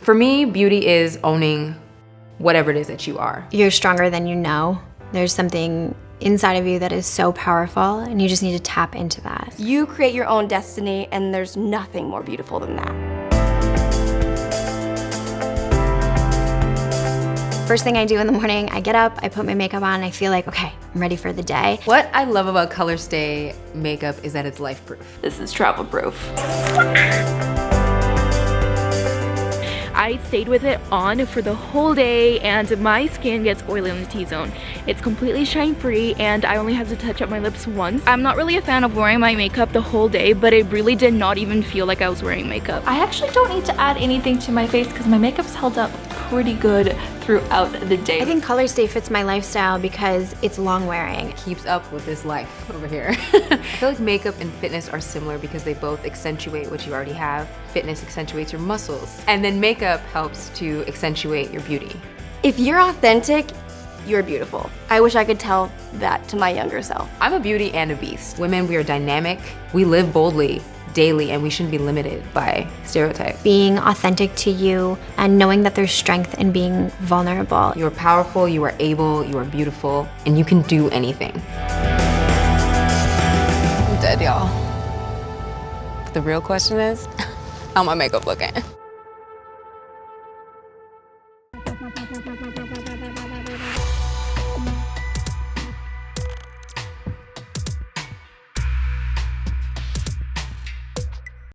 For me, beauty is owning whatever it is that you are. You're stronger than you know. There's something inside of you that is so powerful, and you just need to tap into that. You create your own destiny, and there's nothing more beautiful than that. First thing I do in the morning, I get up, I put my makeup on, and I feel like, okay, I'm ready for the day. What I love about ColorStay makeup is that it's life-proof. This is travel proof. I stayed with it on for the whole day and my skin gets oily on the T-zone. It's completely shine free and I only have to touch up my lips once. I'm not really a fan of wearing my makeup the whole day, but it really did not even feel like I was wearing makeup. I actually don't need to add anything to my face because my makeup's held up pretty good throughout the day. I think ColorStay fits my lifestyle because it's long wearing. It keeps up with this life over here. I feel like makeup and fitness are similar because they both accentuate what you already have. Fitness accentuates your muscles, and then makeup helps to accentuate your beauty. If you're authentic, you're beautiful. I wish I could tell that to my younger self. I'm a beauty and a beast. Women, we are dynamic. We live boldly daily, and we shouldn't be limited by stereotypes. Being authentic to you and knowing that there's strength in being vulnerable. You are powerful, you are able, you are beautiful, and you can do anything. I'm dead, y'all. But the real question is, how my makeup looking?